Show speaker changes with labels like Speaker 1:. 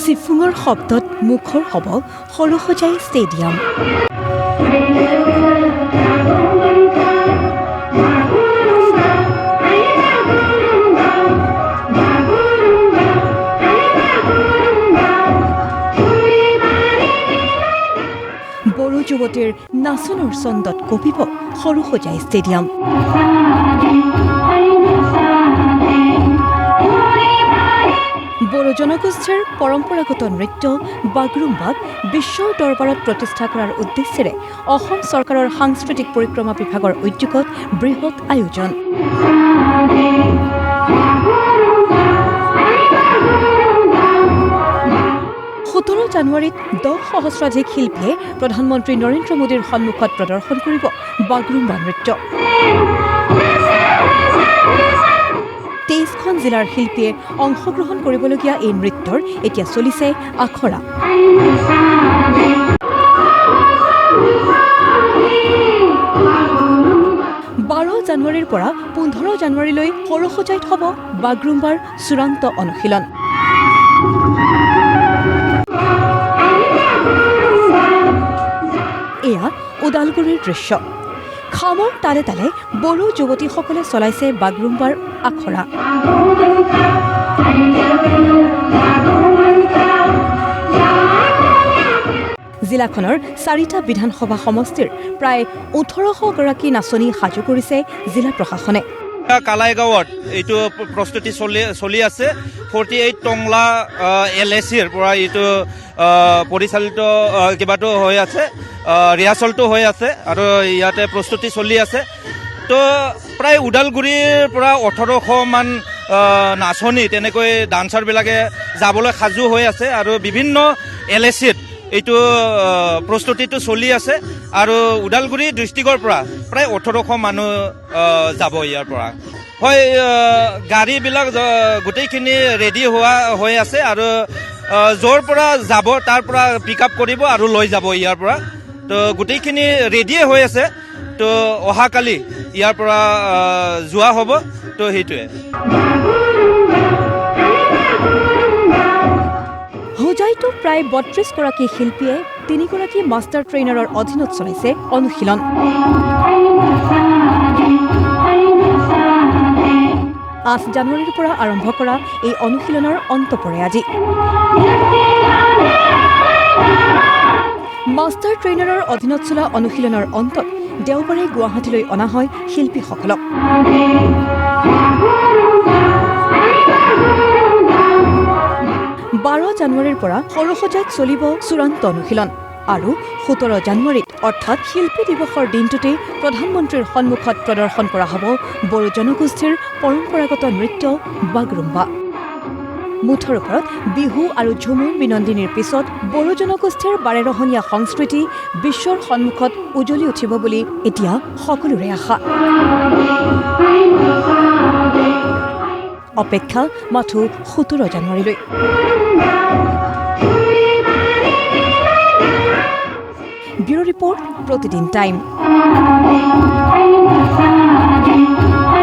Speaker 1: চিফুঙৰ শব্দত মুখৰ হ'ব সৰুসজাই ষ্টেডিয়াম। বড়ো যুৱতীৰ নাচনৰ ছন্দত কঁপিব সৰুসজাই ষ্টেডিয়াম। বড়ো জনগোষ্ঠীৰ পৰম্পৰাগত নৃত্য বাগৰুম্বাক বিশ্বৰ দৰবাৰত প্ৰতিষ্ঠা কৰাৰ উদ্দেশ্যেৰে অসম চৰকাৰৰ সাংস্কৃতিক পৰিক্ৰমা বিভাগৰ উদ্যোগত বৃহৎ আয়োজন। 17 জানুৱাৰীত 10 সহস্ৰাধিক শিল্পীয়ে প্ৰধানমন্ত্ৰী নৰেন্দ্ৰ মোদীৰ সন্মুখত প্ৰদৰ্শন কৰিব বাগৰুম্বা নৃত্য। 23খন জিলাৰ শিল্পীয়ে অংশগ্ৰহণ কৰিবলগীয়া এই নৃত্যৰ এতিয়া চলিছে আখৰা। 12 জানুৱাৰীৰ পৰা 15 জানুৱাৰীলৈ সৰুসজাইত হ'ব বাগৰুম্বাৰ চূড়ান্ত অনুশীলন। এয়া ওদালগুৰিৰ দৃশ্য। খামৰ তালে তালে বড়ো যুৱতীসকলে চলাইছে বাগৰুম্বাৰ আখৰা। জিলাখনৰ 4টা বিধানসভা সমষ্টিৰ প্ৰায় 1800 গৰাকী নাচনী সাজু কৰিছে জিলা প্ৰশাসনে।
Speaker 2: কালাইগাঁৱত এইটো প্ৰস্তুতি চলি আছে। 48 টংলা LACৰ পৰা এইটো পৰিচালিত কিবাটো হৈ আছে, ৰিহাৰ্চলটো হৈ আছে আৰু ইয়াতে প্ৰস্তুতি চলি আছে। তো প্ৰায় ওদালগুৰিৰ পৰা 1800 মান নাচনী তেনেকৈ ডান্সাৰবিলাকে যাবলৈ সাজু হৈ আছে আৰু বিভিন্ন LACত এইটো প্ৰস্তুতিটো চলি আছে আৰু ওদালগুৰি ডিষ্ট্ৰিক্টৰ পৰা প্ৰায় 1800 মানুহ যাব ইয়াৰ পৰা। হয়, গাড়ীবিলাক গোটেইখিনি ৰেডি হৈ আছে আৰু য'ৰ পৰা যাব তাৰ পৰা পিক আপ কৰিব আৰু লৈ যাব ইয়াৰ পৰা। তো গোটেইখিনি ৰেডিয়ে হৈ আছে। তো অহাকালি ইয়াৰ পৰা যোৱা হ'ব। তো সেইটোৱে
Speaker 1: হোজাইতো প্ৰায় 32 গৰাকী শিল্পীয়ে 3 গৰাকী মাষ্টাৰ ট্ৰেইনাৰৰ অধীনত চলাইছে অনুশীলন। 8 জানুৱাৰীৰ পৰা আৰম্ভ কৰা এই অনুশীলনৰ অন্ত পৰে আজি। মাষ্টাৰ ট্ৰেইনাৰৰ অধীনত চলা অনুশীলনৰ অন্তত দেওবাৰে গুৱাহাটীলৈ অনা হয় শিল্পীসকলক। 12 জানুৱাৰীৰ পৰা সৰুসজাইত চলিব চূড়ান্ত অনুশীলন আৰু 17 জানুৱাৰীত অৰ্থাৎ শিল্পী দিৱসৰ দিনটোতেই প্ৰধানমন্ত্ৰীৰ সন্মুখত প্ৰদৰ্শন কৰা হ'ব বড়ো জনগোষ্ঠীৰ পৰম্পৰাগত নৃত্য বাগৰুম্বা। মুঠৰ ওপৰত বিহু আৰু ঝুমুৰ বিনন্দিনীৰ পিছত বড়ো জনগোষ্ঠীৰ 12ৰহনীয়া সংস্কৃতি বিশ্বৰ সন্মুখত উজ্বলি উঠিব বুলি এতিয়া সকলোৰে আশা। অপেক্ষা মাথো 17 জানুৱাৰীলৈ। ব্যুৰো ৰিপৰ্ট, প্ৰতিদিন টাইম।